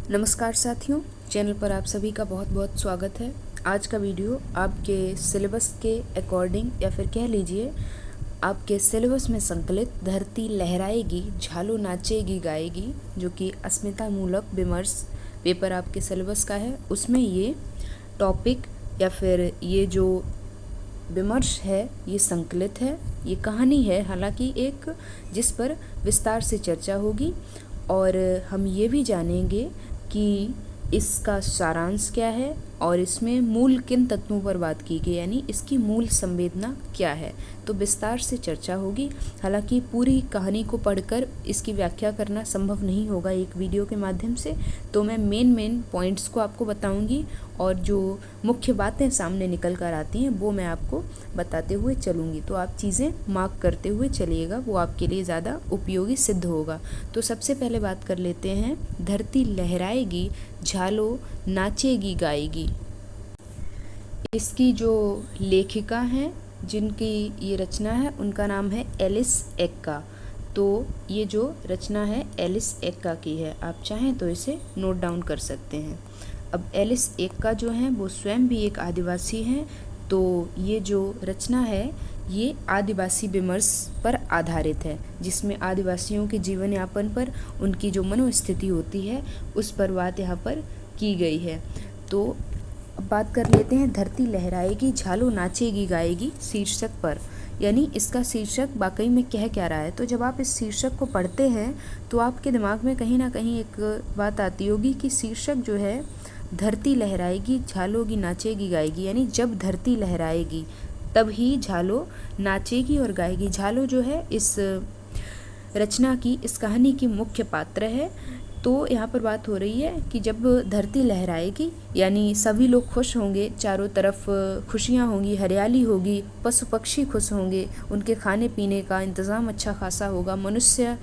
नमस्कार साथियों, चैनल पर आप सभी का बहुत बहुत स्वागत है। आज का वीडियो आपके सिलेबस के अकॉर्डिंग या फिर कह लीजिए आपके सिलेबस में संकलित धरती लहराएगी झालो नाचेगी गाएगी, जो कि अस्मिता मूलक विमर्श पेपर आपके सिलेबस का है, उसमें ये टॉपिक या फिर ये जो विमर्श है ये संकलित है, ये कहानी है हालांकि एक जिस पर विस्तार से चर्चा होगी और हम ये भी जानेंगे कि इसका सारांश क्या है और इसमें मूल किन तत्वों पर बात की गई, यानी इसकी मूल संवेदना क्या है। तो विस्तार से चर्चा होगी। हालांकि पूरी कहानी को पढ़कर इसकी व्याख्या करना संभव नहीं होगा एक वीडियो के माध्यम से, तो मैं मेन पॉइंट्स को आपको बताऊंगी और जो मुख्य बातें सामने निकल कर आती हैं वो मैं आपको बताते हुए चलूँगी। तो आप चीज़ें मार्क करते हुए चलिएगा, वो आपके लिए ज़्यादा उपयोगी सिद्ध होगा। तो सबसे पहले बात कर लेते हैं धरती लहराएगी झालो नाचेगी गाएगी। इसकी जो लेखिका हैं जिनकी ये रचना है उनका नाम है एलिस एक्का। तो ये जो रचना है एलिस एक्का की है, आप चाहें तो इसे नोट डाउन कर सकते हैं। अब एलिस एक्का जो हैं वो स्वयं भी एक आदिवासी हैं, तो ये जो रचना है ये आदिवासी विमर्श पर आधारित है, जिसमें आदिवासियों के जीवन यापन पर उनकी जो मनोस्थिति होती है उस पर बात यहाँ पर की गई है। तो अब बात कर लेते हैं धरती लहराएगी झालो नाचेगी गाएगी शीर्षक पर, यानी इसका शीर्षक वाकई में कह क्या रहा है। तो जब आप इस शीर्षक को पढ़ते हैं तो आपके दिमाग में कहीं ना कहीं एक बात आती होगी कि शीर्षक जो है धरती लहराएगी झालोगी नाचेगी गाएगी, यानी जब धरती लहराएगी तब ही झालो नाचेगी और गाएगी। झालो जो है इस रचना की, इस कहानी की मुख्य पात्र है। तो यहाँ पर बात हो रही है कि जब धरती लहराएगी यानी सभी लोग खुश होंगे, चारों तरफ खुशियाँ होंगी, हरियाली होगी, पशु पक्षी खुश होंगे, उनके खाने पीने का इंतज़ाम अच्छा खासा होगा, मनुष्य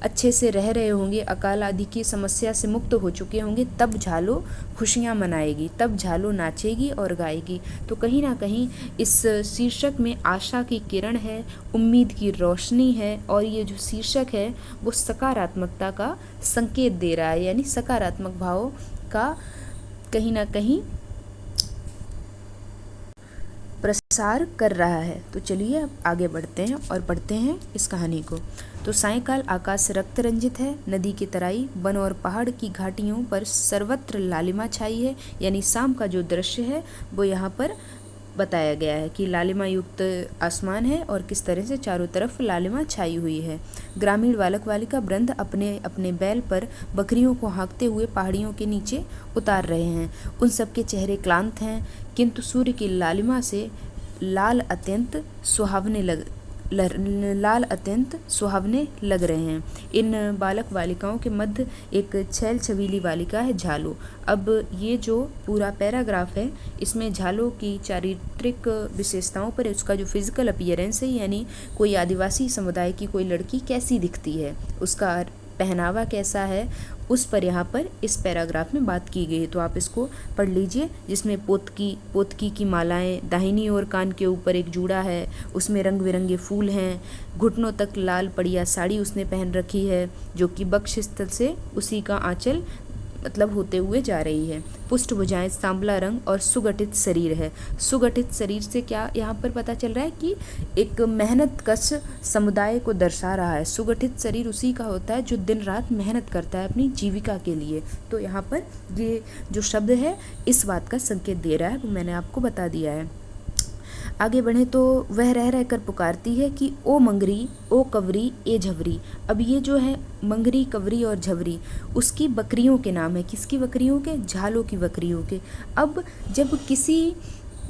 अच्छे से रह रहे होंगे, अकाल आदि की समस्या से मुक्त हो चुके होंगे, तब झालो खुशियाँ मनाएगी, तब झालो नाचेगी और गाएगी। तो कहीं ना कहीं इस शीर्षक में आशा की किरण है, उम्मीद की रोशनी है और ये जो शीर्षक है वो सकारात्मकता का संकेत दे रहा है, यानी सकारात्मक भाव का कहीं ना कहीं प्रसार कर रहा है। तो चलिए अब आगे बढ़ते हैं और पढ़ते हैं इस कहानी को। तो सायंकाल आकाश रक्त रंजित है, नदी की तराई, वन और पहाड़ की घाटियों पर सर्वत्र लालिमा छाई है, यानी शाम का जो दृश्य है वो यहाँ पर बताया गया है कि लालिमा युक्त आसमान है और किस तरह से चारों तरफ लालिमा छाई हुई है। ग्रामीण बालक बालिका वृंद अपने अपने बैल पर बकरियों को हाँकते हुए पहाड़ियों के नीचे उतार रहे हैं। उन सबके चेहरे क्लांत हैं, किंतु सूर्य की लालिमा से लाल अत्यंत सुहावने लग रहे हैं। इन बालक बालिकाओं के मध्य एक छैल छबीली बालिका है झालो। अब ये जो पूरा पैराग्राफ है इसमें झालो की चारित्रिक विशेषताओं पर, उसका जो फिजिकल अपीयरेंस है, यानी कोई आदिवासी समुदाय की कोई लड़की कैसी दिखती है, उसका पहनावा कैसा है, उस पर यहाँ पर इस पैराग्राफ में बात की गई है। तो आप इसको पढ़ लीजिए, जिसमें पोतकी की मालाएं, दाहिनी ओर कान के ऊपर एक जूड़ा है, उसमें रंग बिरंगे फूल हैं, घुटनों तक लाल पड़िया साड़ी उसने पहन रखी है जो कि वक्ष स्थल से उसी का आंचल मतलब होते हुए जा रही है। पुष्ट भुजाएं सांवला रंग और सुगठित शरीर है। सुगठित शरीर से क्या यहाँ पर पता चल रहा है कि एक मेहनत कश समुदाय को दर्शा रहा है। सुगठित शरीर उसी का होता है जो दिन रात मेहनत करता है अपनी जीविका के लिए। तो यहाँ पर ये जो शब्द है इस बात का संकेत दे रहा है, वो मैंने आपको बता दिया है। आगे बढ़े तो वह रह रह कर पुकारती है कि ओ मंगरी, ओ कवरी, ए झवरी। अब ये जो है मंगरी, कवरी और झवरी उसकी बकरियों के नाम है। किसकी बकरियों के? झालो की बकरियों के। अब जब किसी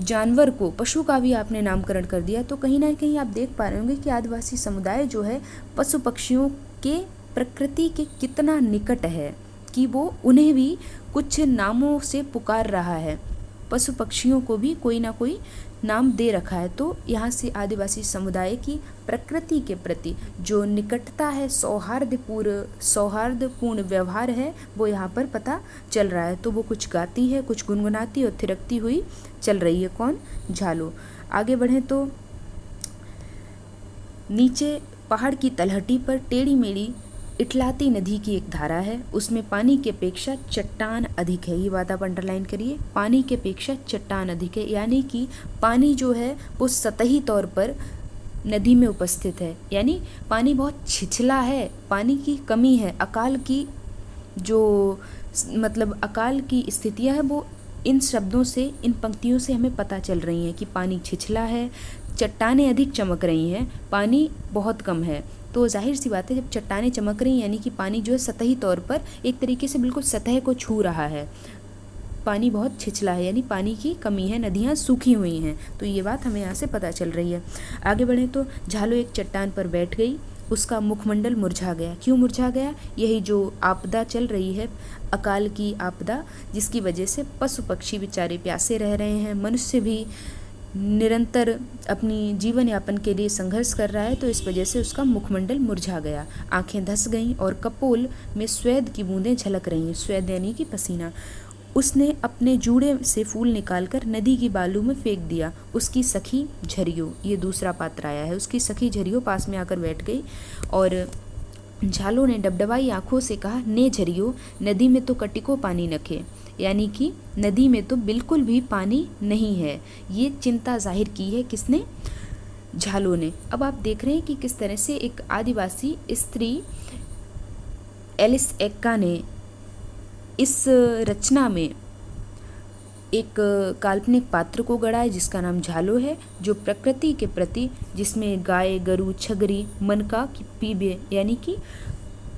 जानवर को, पशु का भी आपने नामकरण कर दिया तो कहीं ना कहीं आप देख पा रहे होंगे कि आदिवासी समुदाय जो है पशु पक्षियों के प्रकृति के कितना निकट है कि वो उन्हें भी कुछ नामों से पुकार रहा है। पशु पक्षियों को भी कोई ना कोई नाम दे रखा है। तो यहाँ से आदिवासी समुदाय की प्रकृति के प्रति जो निकटता है, सौहार्दपूर्ण व्यवहार है, वो यहाँ पर पता चल रहा है। तो वो कुछ गाती है, कुछ गुनगुनाती और थिरकती हुई चल रही है। कौन? झालो। आगे बढ़े तो नीचे पहाड़ की तलहटी पर टेढ़ी मेढ़ी इटलाती नदी की एक धारा है, उसमें पानी की अपेक्षा चट्टान अधिक है। ये बात आप अंडरलाइन करिए, पानी की अपेक्षा चट्टान अधिक है, यानी कि पानी जो है वो सतही तौर पर नदी में उपस्थित है, यानी पानी बहुत छिछला है, पानी की कमी है। अकाल की जो मतलब अकाल की स्थितियां हैं वो इन शब्दों से, इन पंक्तियों से हमें पता चल रही हैं कि पानी छिछला है, चट्टानें अधिक चमक रही हैं, पानी बहुत कम है। तो जाहिर सी बात है, जब चट्टानें चमक रही हैं यानी कि पानी जो है सतही तौर पर एक तरीके से बिल्कुल सतह को छू रहा है, पानी बहुत छिछला है, यानी पानी की कमी है, नदियाँ सूखी हुई हैं। तो ये बात हमें यहाँ से पता चल रही है। आगे बढ़ें तो झालो एक चट्टान पर बैठ गई, उसका मुखमंडल मुरझा गया। क्यों मुरझा गया? यही जो आपदा चल रही है, अकाल की आपदा, जिसकी वजह से पशु पक्षी बेचारे प्यासे रह रहे हैं, मनुष्य भी निरंतर अपनी जीवन यापन के लिए संघर्ष कर रहा है, तो इस वजह से उसका मुखमंडल मुरझा गया, आंखें धंस गईं और कपोल में स्वेद की बूंदें झलक रही हैं। स्वेद यानी कि पसीना। उसने अपने जूड़े से फूल निकालकर नदी की बालू में फेंक दिया। उसकी सखी झरियो, ये दूसरा पात्र आया है, उसकी सखी झरियो पास में आकर बैठ गई और झालो ने डबडबाई आंखों से कहा, ने झरियो, नदी में तो कटिको पानी नखे, यानी कि नदी में तो बिल्कुल भी पानी नहीं है। ये चिंता जाहिर की है किसने? झालो ने। अब आप देख रहे हैं कि किस तरह से एक आदिवासी स्त्री एलिस एक्का ने इस रचना में एक काल्पनिक पात्र को गढ़ा है जिसका नाम झालो है, जो प्रकृति के प्रति, जिसमें गाय गरू छगरी मनका की पीबे यानी कि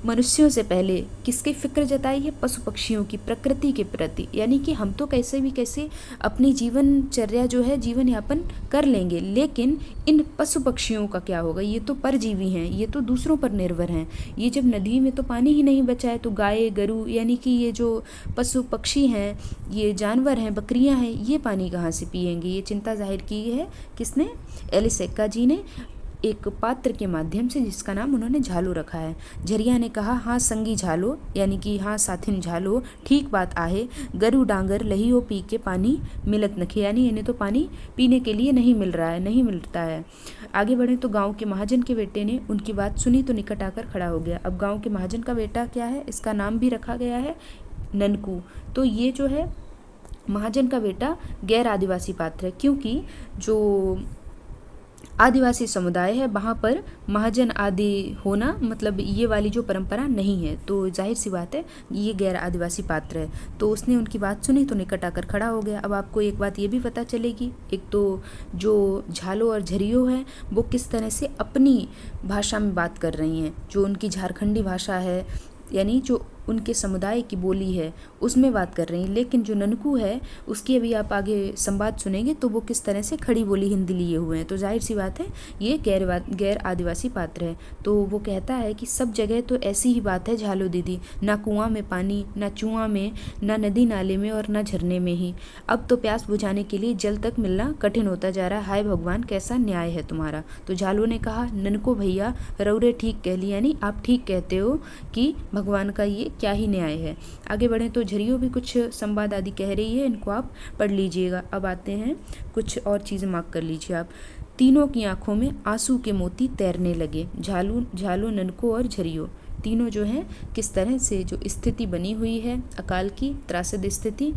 मनुष्यों से पहले किसकी फिक्र जताई है? पशु पक्षियों की, प्रकृति के प्रति, यानी कि हम तो कैसे भी कैसे अपनी जीवनचर्या जो है जीवन यापन कर लेंगे, लेकिन इन पशु पक्षियों का क्या होगा? ये तो परजीवी हैं, ये तो दूसरों पर निर्भर हैं। ये जब नदी में तो पानी ही नहीं बचा है तो गाय गरू यानी कि ये जो पशु पक्षी हैं, ये जानवर हैं, बकरियां हैं, ये पानी कहाँ से पिएंगे? ये चिंता जाहिर की है किसने? एलिस एक्का जी ने, एक पात्र के माध्यम से जिसका नाम उन्होंने झालो रखा है। झरिया ने कहा, हाँ संगी झालो, यानी कि हाँ साथिन झालो, ठीक बात आहे, गरु डांगर लहियो पी के पानी मिलत नखे, यानी इन्हें तो पानी पीने के लिए नहीं मिल रहा है, नहीं मिलता है। आगे बढ़े तो गांव के महाजन के बेटे ने उनकी बात सुनी तो निकट आकर खड़ा हो गया। अब गाँव के महाजन का बेटा क्या है? इसका नाम भी रखा गया है ननकू। तो ये जो है महाजन का बेटा गैर आदिवासी पात्र है, क्योंकि जो आदिवासी समुदाय है वहाँ पर महाजन आदि होना मतलब ये वाली जो परंपरा नहीं है, तो जाहिर सी बात है ये गैर आदिवासी पात्र है। तो उसने उनकी बात सुनी तो निकट आकर खड़ा हो गया। अब आपको एक बात ये भी पता चलेगी, एक तो जो झालो और झरियो है वो किस तरह से अपनी भाषा में बात कर रही हैं, जो उनकी झारखंडी भाषा है यानी जो उनके समुदाय की बोली है उसमें बात कर रही हैं, लेकिन जो ननकू है उसकी अभी आप आगे संवाद सुनेंगे तो वो किस तरह से खड़ी बोली हिंदी लिए हुए हैं। तो जाहिर सी बात है ये गैर आदिवासी पात्र है। तो वो कहता है कि सब जगह तो ऐसी ही बात है झालो दीदी, ना कुआं में पानी, ना चुआं में, ना नदी नाले में और ना झरने में ही। अब तो प्यास बुझाने के लिए जल तक मिलना कठिन होता जा रहा है। हाय भगवान, कैसा न्याय है तुम्हारा। तो झालो ने कहा, ननको भैया रौरे ठीक कह ली, यानी आप ठीक कहते हो कि भगवान का ये क्या ही न्याय है। आगे बढ़ें तो झरियो भी कुछ संवाद आदि कह रही है, इनको आप पढ़ लीजिएगा। अब आते हैं कुछ और चीज़ें मार्क कर लीजिए आप। तीनों की आंखों में आंसू के मोती तैरने लगे। झालो ननको और झरियो तीनों जो हैं किस तरह से जो स्थिति बनी हुई है अकाल की त्रासद स्थिति,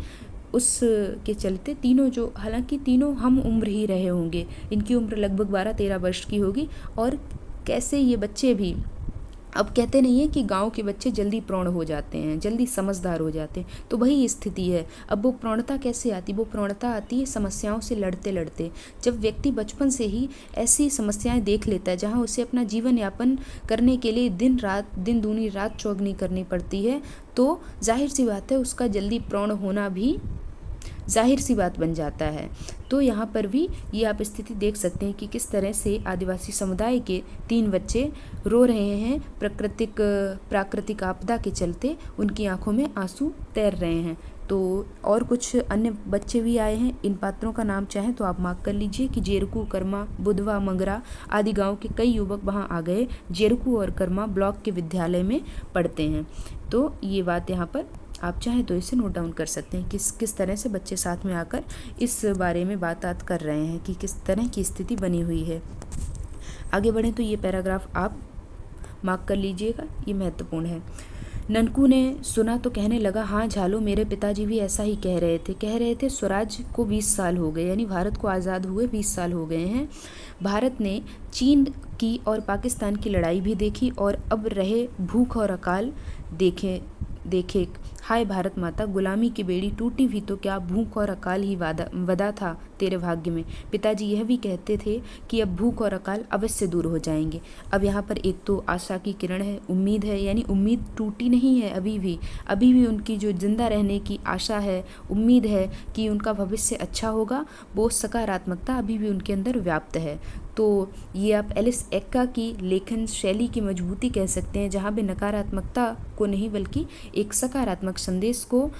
उस के चलते तीनों जो, हालांकि तीनों हम उम्र ही रहे होंगे, इनकी उम्र लगभग 12-13 वर्ष की होगी, और कैसे ये बच्चे भी, अब कहते नहीं है कि गांव के बच्चे जल्दी प्रौढ़ हो जाते हैं, जल्दी समझदार हो जाते हैं, तो वही स्थिति है। अब वो प्रौढ़ता कैसे आती? वो प्रौढ़ता आती है समस्याओं से लड़ते लड़ते। जब व्यक्ति बचपन से ही ऐसी समस्याएं देख लेता है जहां उसे अपना जीवन यापन करने के लिए दिन दूनी रात चौगनी करनी पड़ती है, तो जाहिर सी बात है उसका जल्दी प्रौढ़ होना भी जाहिर सी बात बन जाता है। तो यहाँ पर भी ये आप स्थिति देख सकते हैं कि किस तरह से आदिवासी समुदाय के 3 बच्चे रो रहे हैं प्राकृतिक आपदा के चलते, उनकी आंखों में आंसू तैर रहे हैं। तो और कुछ अन्य बच्चे भी आए हैं, इन पात्रों का नाम चाहें तो आप मार्क कर लीजिए कि जेरकू, कर्मा, बुधवा, मंगरा आदि गांव के कई युवक वहां आ गए। जेरकू और कर्मा ब्लॉक के विद्यालय में पढ़ते हैं। तो ये बात यहाँ पर आप चाहें तो इसे नोट डाउन कर सकते हैं किस तरह से बच्चे साथ में आकर इस बारे में बात कर रहे हैं कि किस तरह की स्थिति बनी हुई है। आगे बढ़ें तो ये पैराग्राफ आप मार्क कर लीजिएगा, ये महत्वपूर्ण है। ननकू ने सुना तो कहने लगा, हाँ झालो, मेरे पिताजी भी ऐसा ही कह रहे थे स्वराज को 20 साल हो गए, यानी भारत को आज़ाद हुए 20 साल हो गए हैं। भारत ने चीन की और पाकिस्तान की लड़ाई भी देखी और अब रहे भूख और अकाल देखे। हाय भारत माता, गुलामी की बेड़ी टूटी भी तो क्या भूख और अकाल ही वदा था तेरे भाग्य में। पिताजी यह भी कहते थे कि अब भूख और अकाल अवश्य दूर हो जाएंगे। अब यहाँ पर एक तो आशा की किरण है, उम्मीद है, यानी उम्मीद टूटी नहीं है अभी भी उनकी जो जिंदा रहने की आशा है, उम्मीद है कि उनका भविष्य अच्छा होगा, वो सकारात्मकता अभी भी उनके अंदर व्याप्त है। तो ये आप एलिस एक्का की लेखन शैली की मजबूती कह सकते हैं, जहाँ भी नकारात्मकता को नहीं बल्कि एक सकारात्मक संदेश को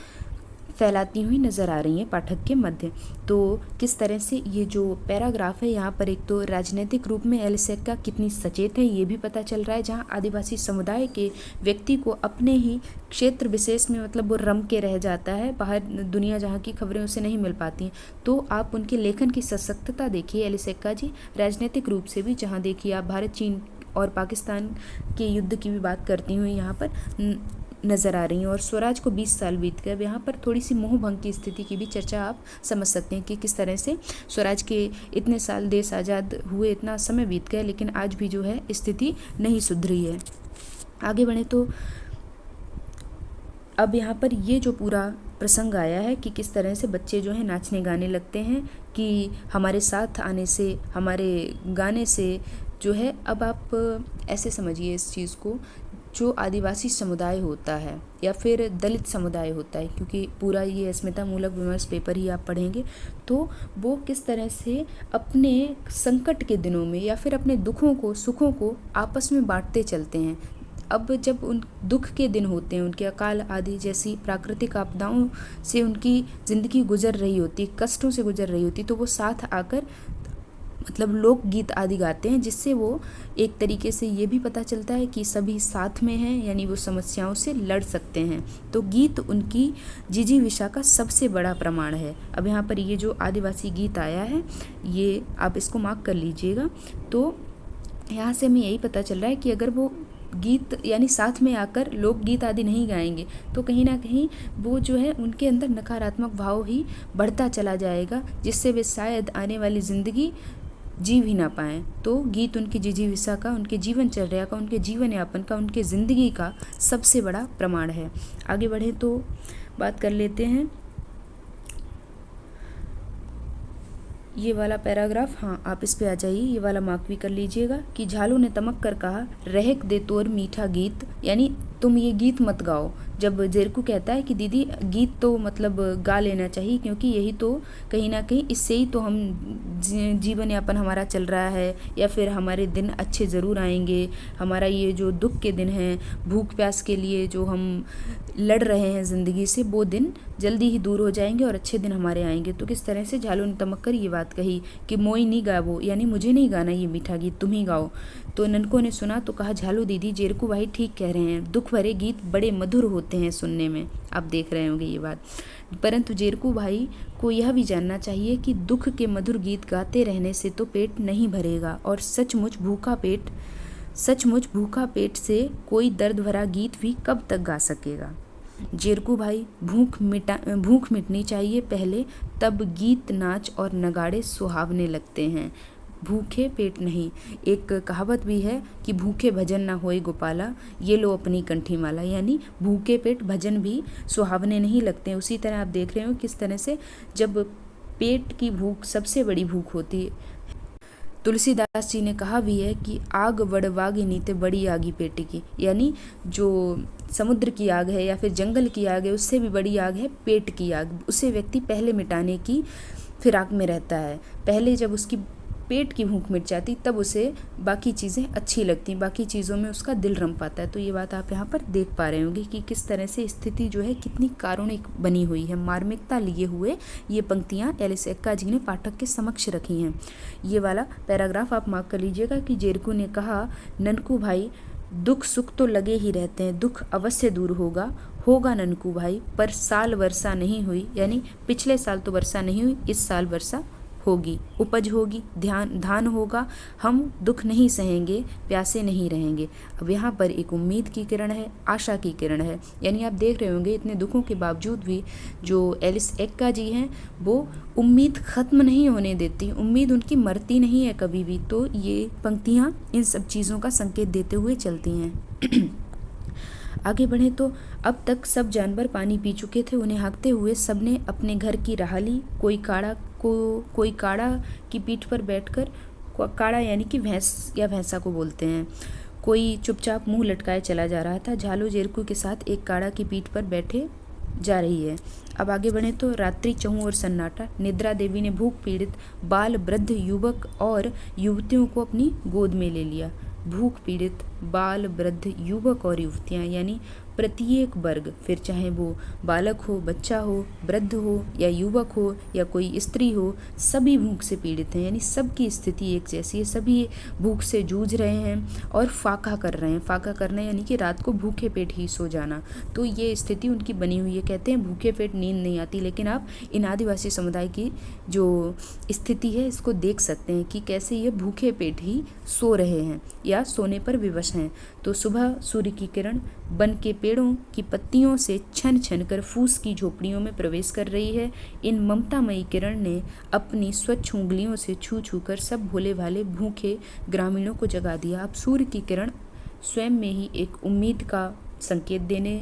फैलाती हुई नज़र आ रही हैं पाठक के मध्य। तो किस तरह से ये जो पैराग्राफ है, यहाँ पर एक तो राजनीतिक रूप में एलिस एक्का कितनी सचेत है ये भी पता चल रहा है, जहाँ आदिवासी समुदाय के व्यक्ति को अपने ही क्षेत्र विशेष में मतलब वो रम के रह जाता है, बाहर दुनिया जहाँ की खबरें उसे नहीं मिल पाती हैं। तो आप उनके लेखन की सशक्तता देखिए एलिस एक्का जी, राजनीतिक रूप से भी, जहाँ देखिए आप भारत चीन और पाकिस्तान के युद्ध की भी बात करती हुई यहाँ पर नज़र आ रही हैं। और स्वराज को 20 साल बीत गए, अब यहाँ पर थोड़ी सी मोह भंग की स्थिति की भी चर्चा आप समझ सकते हैं कि किस तरह से स्वराज के इतने साल देश आज़ाद हुए, इतना समय बीत गया, लेकिन आज भी जो है स्थिति नहीं सुधरी है। आगे बढ़े तो अब यहाँ पर ये जो पूरा प्रसंग आया है कि किस तरह से बच्चे जो हैं नाचने गाने लगते हैं कि हमारे साथ आने से, हमारे गाने से जो है। अब आप ऐसे समझिए इस चीज़ को, जो आदिवासी समुदाय होता है या फिर दलित समुदाय होता है, क्योंकि पूरा ये अस्मिता मूलक विमर्श पेपर ही आप पढ़ेंगे, तो वो किस तरह से अपने संकट के दिनों में या फिर अपने दुखों को, सुखों को आपस में बांटते चलते हैं। अब जब उन दुख के दिन होते हैं, उनके अकाल आदि जैसी प्राकृतिक आपदाओं से उनकी ज़िंदगी गुजर रही होती, कष्टों से गुजर रही होती, तो वो साथ आकर मतलब लोकगीत आदि गाते हैं, जिससे वो एक तरीके से ये भी पता चलता है कि सभी साथ में हैं, यानी वो समस्याओं से लड़ सकते हैं। तो गीत उनकी जिजीविषा का सबसे बड़ा प्रमाण है। अब यहाँ पर ये जो आदिवासी गीत आया है, ये आप इसको मार्क कर लीजिएगा। तो यहाँ से हमें यही पता चल रहा है कि अगर वो गीत यानी साथ में आकर लोकगीत आदि नहीं गाएंगे तो कहीं ना कहीं वो जो है उनके अंदर नकारात्मक भाव ही बढ़ता चला जाएगा, जिससे वे शायद आने वाली ज़िंदगी जी भी ना पाएँ। तो गीत उनकी जिजीविषा का, उनके जीवनचर्या का, उनके जीवन यापन का, उनके ज़िंदगी का सबसे बड़ा प्रमाण है। आगे बढ़े तो बात कर लेते हैं ये वाला पैराग्राफ, हाँ आप इस पे आ जाइए, ये वाला मार्क भी कर लीजिएगा कि झालू ने तमक कर कहा, रहक दे तोर मीठा गीत, यानी तुम ये गीत मत गाओ। जब जेरकू कहता है कि दीदी गीत तो मतलब गा लेना चाहिए, क्योंकि यही तो कहीं ना कहीं इससे ही तो हम जीवन यापन हमारा चल रहा है, या फिर हमारे दिन अच्छे ज़रूर आएंगे। हमारा ये जो दुख के दिन हैं, भूख प्यास के लिए जो हम लड़ रहे हैं ज़िंदगी से, वो दिन जल्दी ही दूर हो जाएंगे और अच्छे दिन हमारे आएंगे। तो किस तरह से झालू ने तमक कर ये बात कही कि मोई नहीं गावो, यानी मुझे नहीं गाना ये मीठा गीत, तुम ही गाओ। तो ननको ने सुना तो कहा, झालू दीदी जेरकू भाई ठीक कह रहे हैं, दुख भरे गीत बड़े मधुर होते हैं सुनने में। आप देख रहे होंगे ये बात, परंतु जेरकू भाई को यह भी जानना चाहिए कि दुख के मधुर गीत गाते रहने से तो पेट नहीं भरेगा, और सचमुच भूखा पेट से कोई दर्द भरा गीत भी कब तक गा सकेगा। जेरकू भाई भूख मिटनी चाहिए पहले, तब गीत नाच और नगाड़े सुहावने लगते हैं, भूखे पेट नहीं। एक कहावत भी है कि भूखे भजन ना होए गोपाला, ये लो अपनी कंठी माला, यानी भूखे पेट भजन भी सुहावने नहीं लगते हैं। उसी तरह आप देख रहे हो किस तरह से जब पेट की भूख सबसे बड़ी भूख होती है। तुलसीदास जी ने कहा भी है कि आग बड़वागी नीते बड़ी आगी पेट की, यानी जो समुद्र की आग है या फिर जंगल की आग है, उससे भी बड़ी आग है पेट की आग। उसे व्यक्ति पहले मिटाने की फिराक में रहता है। पहले जब उसकी पेट की भूख मिट जाती तब उसे बाकी चीज़ें अच्छी लगती, बाकी चीज़ों में उसका दिल रम पाता है। तो ये बात आप यहाँ पर देख पा रहे होंगे कि किस तरह से स्थिति जो है कितनी कारुणिक बनी हुई है। मार्मिकता लिए हुए ये पंक्तियाँ एलिस एक्का जी ने पाठक के समक्ष रखी हैं। ये वाला पैराग्राफ आप मार्क कर लीजिएगा कि जेरकू ने कहा, ननकू भाई दुख सुख तो लगे ही रहते हैं, दुख अवश्य दूर होगा ननकू भाई, पर साल वर्षा नहीं हुई, यानी पिछले साल तो वर्षा नहीं हुई, इस साल वर्षा होगी, उपज होगी, धान होगा, हम दुख नहीं सहेंगे, प्यासे नहीं रहेंगे। अब यहाँ पर एक उम्मीद की किरण है, आशा की किरण है। यानी आप देख रहे होंगे इतने दुखों के बावजूद भी जो एलिस एक्का जी हैं वो उम्मीद ख़त्म नहीं होने देती, उम्मीद उनकी मरती नहीं है कभी भी। तो ये पंक्तियाँ इन सब चीज़ों का संकेत देते हुए चलती हैं। आगे बढ़ें तो अब तक सब जानवर पानी पी चुके थे। उन्हें हाँकते हुए सबने अपने घर की राह ली। कोई काड़ा की पीठ पर बैठकर, काड़ा यानी कि भैंस या भैंसा को बोलते हैं, कोई चुपचाप मुंह लटकाए चला जा रहा था। झालो जेरकू के साथ एक काड़ा की पीठ पर बैठे जा रही है। अब आगे बढ़े तो रात्रि चहुं और सन्नाटा। निद्रा देवी ने भूख पीड़ित बाल, वृद्ध, युवक और युवतियों को अपनी गोद में ले लिया। भूख पीड़ित बाल, वृद्ध, युवक और युवतियाँ यानी प्रत्येक वर्ग, फिर चाहे वो बालक हो, बच्चा हो, वृद्ध हो या युवक हो या कोई स्त्री हो, सभी भूख से पीड़ित हैं। यानी सबकी स्थिति एक जैसी है, सभी भूख से जूझ रहे हैं और फाका कर रहे हैं। फाका करना यानी कि रात को भूखे पेट ही सो जाना। तो ये स्थिति उनकी बनी हुई है। कहते हैं भूखे पेट नींद नहीं आती, लेकिन आप इन आदिवासी समुदाय की जो स्थिति है इसको देख सकते हैं कि कैसे ये भूखे पेट ही सो रहे हैं या सोने पर विवश हैं। तो सुबह सूर्य की किरण वन के पेड़ों की पत्तियों से छन छन कर फूस की झोपड़ियों में प्रवेश कर रही है। इन ममतामयी किरण ने अपनी स्वच्छ उंगलियों से छू छू कर सब भोले भाले भूखे ग्रामीणों को जगा दिया। अब सूर्य की किरण स्वयं में ही एक उम्मीद का संकेत देने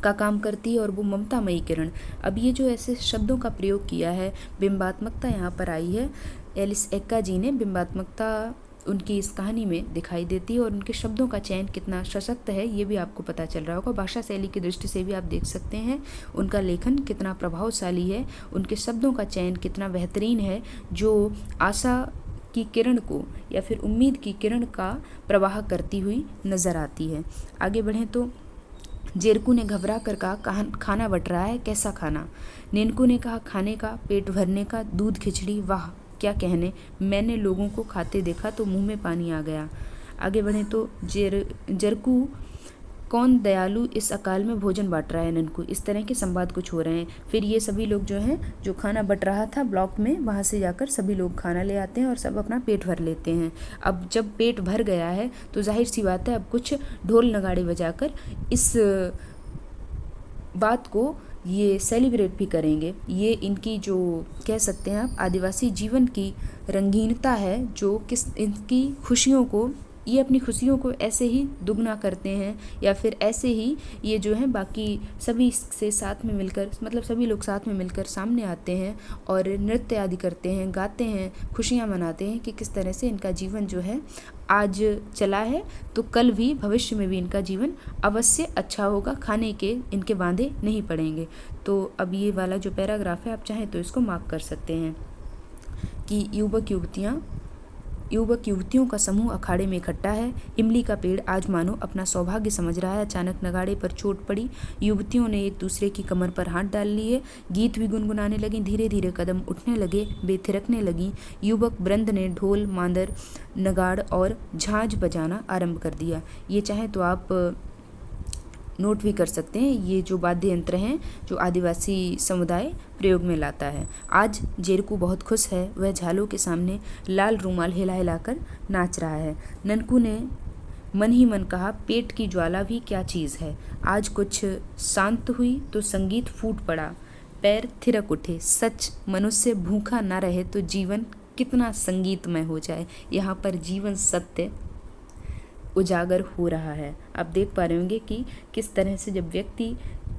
का काम करती है और वो ममतामयी किरण। अब ये जो ऐसे शब्दों का प्रयोग किया है, बिंबात्मकता यहाँ पर आई है। एलिस एक्का जी ने बिंबात्मकता उनकी इस कहानी में दिखाई देती है और उनके शब्दों का चयन कितना सशक्त है ये भी आपको पता चल रहा होगा। भाषा शैली की दृष्टि से भी आप देख सकते हैं उनका लेखन कितना प्रभावशाली है, उनके शब्दों का चयन कितना बेहतरीन है, जो आशा की किरण को या फिर उम्मीद की किरण का प्रवाह करती हुई नज़र आती है। आगे बढ़ें तो जेरकू ने घबरा कर कहा, खाना बट रहा है, कैसा खाना? नेनको ने कहा, खाने का, पेट भरने का, दूध खिचड़ी, वाह क्या कहने, मैंने लोगों को खाते देखा तो मुंह में पानी आ गया। आगे बढ़े तो जरकू, कौन दयालु इस अकाल में भोजन बांट रहा है ननकू। इस तरह के संवाद कुछ हो रहे हैं। फिर ये सभी लोग जो हैं, जो खाना बट रहा था ब्लॉक में, वहाँ से जाकर सभी लोग खाना ले आते हैं और सब अपना पेट भर लेते हैं। अब जब पेट भर गया है तो जाहिर सी बात है अब कुछ ढोल नगाड़े बजाकर इस बात को ये सेलिब्रेट भी करेंगे। ये इनकी जो कह सकते हैं आप आदिवासी जीवन की रंगीनता है, जो इनकी खुशियों को, ये अपनी खुशियों को ऐसे ही दुगना करते हैं या फिर ऐसे ही ये जो है बाकी सभी से साथ में मिलकर, मतलब सभी लोग साथ में मिलकर सामने आते हैं और नृत्य आदि करते हैं, गाते हैं, खुशियाँ मनाते हैं कि किस तरह से इनका जीवन जो है आज चला है तो कल भी, भविष्य में भी इनका जीवन अवश्य अच्छा होगा, खाने के इनके वांदे नहीं पड़ेंगे। तो अब ये वाला जो पैराग्राफ है आप चाहें तो इसको मार्क कर सकते हैं कि युवक युवतियों का समूह अखाड़े में इकट्ठा है। इमली का पेड़ आज मानो अपना सौभाग्य समझ रहा है। अचानक नगाड़े पर चोट पड़ी, युवतियों ने एक दूसरे की कमर पर हाथ डाल लिए, गीत भी गुनगुनाने लगी, धीरे धीरे कदम उठने लगे, बेथिरकने लगी। युवक वृंद ने ढोल, मांदर, नगाड़ और झांझ बजाना आरंभ कर दिया। ये चाहे तो आप नोट भी कर सकते हैं, ये जो वाद्य यंत्र हैं जो आदिवासी समुदाय प्रयोग में लाता है। आज जेरकू बहुत खुश है, वह झालों के सामने लाल रुमाल हिला हिलाकर नाच रहा है। ननकू ने मन ही मन कहा, पेट की ज्वाला भी क्या चीज़ है। आज कुछ शांत हुई तो संगीत फूट पड़ा, पैर थिरक उठे। सच, मनुष्य भूखा ना रहे तो जीवन कितना संगीतमय हो जाए। यहाँ पर जीवन सत्य उजागर हो रहा है। आप देख पा रहे होंगे कि किस तरह से जब व्यक्ति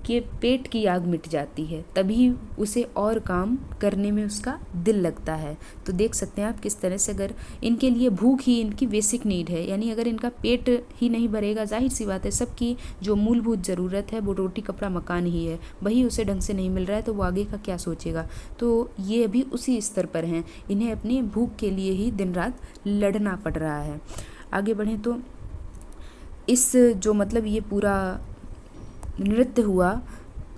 के पेट की आग मिट जाती है तभी उसे और काम करने में उसका दिल लगता है। तो देख सकते हैं आप किस तरह से, अगर इनके लिए भूख ही इनकी बेसिक नीड है, यानी अगर इनका पेट ही नहीं भरेगा, जाहिर सी बात है सबकी जो मूलभूत ज़रूरत है वो रोटी कपड़ा मकान ही है, वही उसे ढंग से नहीं मिल रहा है तो वो आगे का क्या सोचेगा। तो ये अभी उसी स्तर पर हैं, इन्हें अपनी भूख के लिए ही दिन रात लड़ना पड़ रहा है। आगे बढ़ें तो इस जो मतलब ये पूरा नृत्य हुआ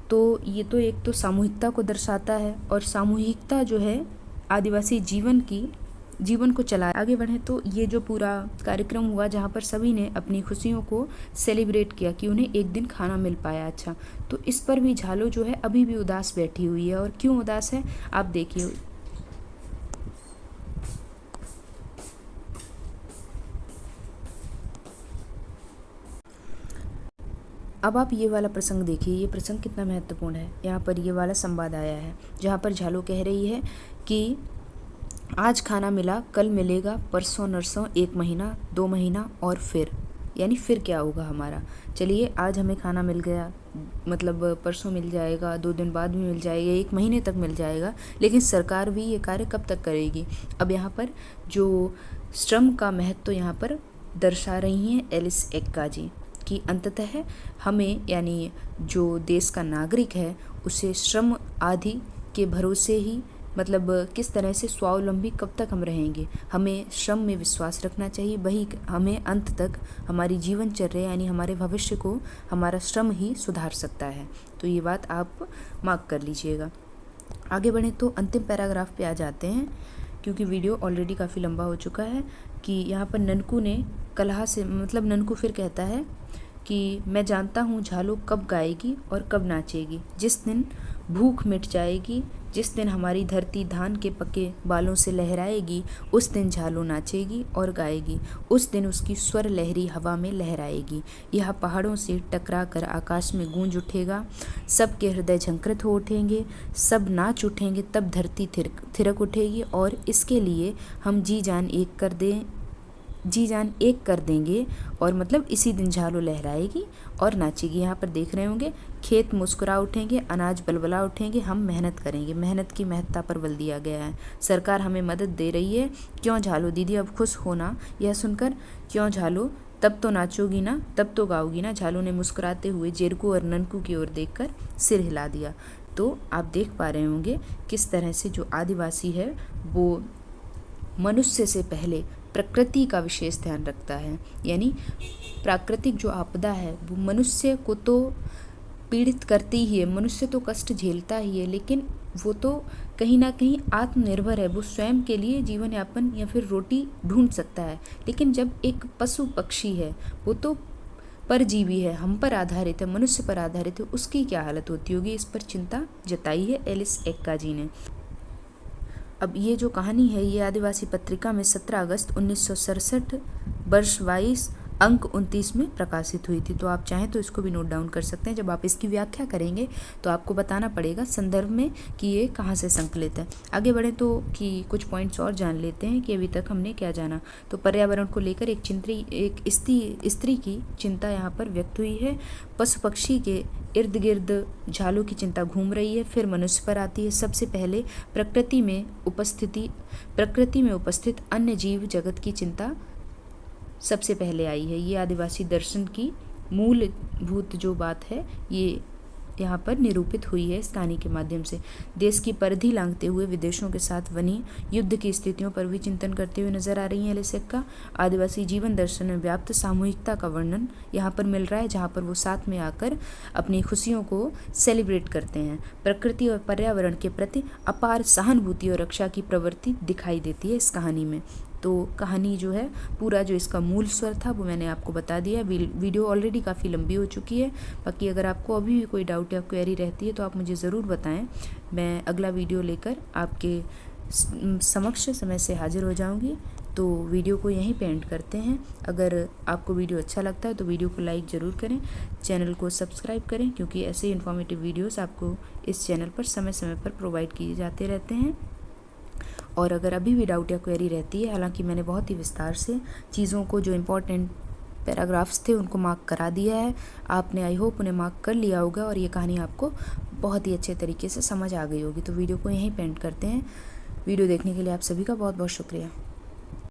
तो ये तो एक तो सामूहिकता को दर्शाता है और सामूहिकता जो है आदिवासी जीवन को चलाया। आगे बढ़ें तो ये जो पूरा कार्यक्रम हुआ जहाँ पर सभी ने अपनी खुशियों को सेलिब्रेट किया कि उन्हें एक दिन खाना मिल पाया। अच्छा, तो इस पर भी झालो जो है अभी भी उदास बैठी हुई है। और क्यों उदास है आप देखिए, अब आप ये वाला प्रसंग देखिए, ये प्रसंग कितना महत्वपूर्ण है। यहाँ पर ये वाला संवाद आया है जहाँ पर झालू कह रही है कि आज खाना मिला, कल मिलेगा, परसों नरसों, 1 महीना, 2 महीना और फिर, यानी फिर क्या होगा हमारा। चलिए आज हमें खाना मिल गया, मतलब परसों मिल जाएगा, 2 दिन बाद भी मिल जाएगा, 1 महीने तक मिल जाएगा, लेकिन सरकार भी ये कार्य कब तक करेगी। अब यहाँ पर जो श्रम का महत्व यहाँ पर दर्शा रही हैं एलिस एक्का जी कि अंततः हमें, यानी जो देश का नागरिक है, उसे श्रम आदि के भरोसे ही, मतलब किस तरह से स्वावलंबी कब तक हम रहेंगे, हमें श्रम में विश्वास रखना चाहिए। वही हमें अंत तक हमारी जीवनचर्या यानी हमारे भविष्य को हमारा श्रम ही सुधार सकता है। तो ये बात आप मार्क कर लीजिएगा। आगे बढ़ें तो अंतिम पैराग्राफ पे आ जाते हैं, क्योंकि वीडियो ऑलरेडी काफ़ी लंबा हो चुका है। कि यहाँ पर ननकू ने कलह से, मतलब ननकू फिर कहता है कि मैं जानता हूँ झालू कब गाएगी और कब नाचेगी। जिस दिन भूख मिट जाएगी, जिस दिन हमारी धरती धान के पके बालों से लहराएगी, उस दिन झालू नाचेगी और गाएगी। उस दिन उसकी स्वर लहरी हवा में लहराएगी। यह पहाड़ों से टकरा कर आकाश में गूंज उठेगा। सबके हृदय झंकृत हो उठेंगे, सब नाच उठेंगे, तब धरती थिरक उठेगी और इसके लिए हम जी जान एक कर देंगे। और मतलब इसी दिन झालू लहराएगी और नाचेगी। यहाँ पर देख रहे होंगे, खेत मुस्कुरा उठेंगे, अनाज बलबला उठेंगे, हम मेहनत करेंगे। मेहनत की महत्ता पर बल दिया गया है। सरकार हमें मदद दे रही है। क्यों झालू दीदी अब खुश होना यह सुनकर, क्यों झालू तब तो नाचोगी ना, तब तो गाओगी ना। झालू ने मुस्कुराते हुए जेरकू और ननकू की ओर देखकर सिर हिला दिया। तो आप देख पा रहे होंगे किस तरह से जो आदिवासी है वो मनुष्य से पहले प्रकृति का विशेष ध्यान रखता है। यानी प्राकृतिक जो आपदा है वो मनुष्य को तो पीड़ित करती ही है, मनुष्य तो कष्ट झेलता ही है, लेकिन वो तो कहीं ना कहीं आत्मनिर्भर है। वो स्वयं के लिए जीवन यापन या फिर रोटी ढूंढ सकता है। लेकिन जब एक पशु पक्षी है, वो तो परजीवी है, हम पर आधारित है, मनुष्य पर आधारित है, उसकी क्या हालत होती होगी, इस पर चिंता जताई है एलिस एक्का जी ने। अब ये जो कहानी है ये आदिवासी पत्रिका में 17 अगस्त 1967 वर्ष 22 अंक 29 में प्रकाशित हुई थी। तो आप चाहें तो इसको भी नोट डाउन कर सकते हैं। जब आप इसकी व्याख्या करेंगे तो आपको बताना पड़ेगा संदर्भ में कि ये कहाँ से संकलित है। आगे बढ़े तो कि कुछ पॉइंट्स और जान लेते हैं कि अभी तक हमने क्या जाना। तो पर्यावरण को लेकर एक स्त्री की चिंता यहाँ पर व्यक्त हुई है। पशु पक्षी के इर्द गिर्द झालू की चिंता घूम रही है। फिर मनुष्य पर आती है। सबसे पहले प्रकृति में उपस्थित अन्य जीव जगत की चिंता सबसे पहले आई है। ये आदिवासी दर्शन की मूलभूत जो बात है ये यहाँ पर निरूपित हुई है इस कहानी के माध्यम से। देश की परिधि लांघते हुए विदेशों के साथ बनी युद्ध की स्थितियों पर भी चिंतन करते हुए नजर आ रही है एलिस एक्का। आदिवासी जीवन दर्शन में व्याप्त सामूहिकता का वर्णन यहाँ पर मिल रहा है, जहाँ पर वो साथ में आकर अपनी खुशियों को सेलिब्रेट करते हैं। प्रकृति और पर्यावरण के प्रति अपार सहानुभूति और रक्षा की प्रवृत्ति दिखाई देती है इस कहानी में। तो कहानी जो है पूरा जो इसका मूल स्वर था वो मैंने आपको बता दिया। वीडियो ऑलरेडी काफ़ी लंबी हो चुकी है। बाकी अगर आपको अभी भी कोई डाउट या क्वेरी रहती है तो आप मुझे ज़रूर बताएं। मैं अगला वीडियो लेकर आपके समक्ष समय से हाजिर हो जाऊंगी। तो वीडियो को यहीं पे एंड करते हैं। अगर आपको वीडियो अच्छा लगता है तो वीडियो को लाइक ज़रूर करें, चैनल को सब्सक्राइब करें, क्योंकि ऐसे इन्फॉर्मेटिव वीडियोज़ आपको इस चैनल पर समय समय पर प्रोवाइड किए जाते रहते हैं। और अगर अभी भी डाउट या क्वेरी रहती है, हालांकि मैंने बहुत ही विस्तार से चीज़ों को जो इम्पोर्टेंट पैराग्राफ्स थे उनको मार्क करा दिया है, आपने आई होप उन्हें मार्क कर लिया होगा और ये कहानी आपको बहुत ही अच्छे तरीके से समझ आ गई होगी। तो वीडियो को यहीं पे एंड करते हैं। वीडियो देखने के लिए आप सभी का बहुत बहुत शुक्रिया।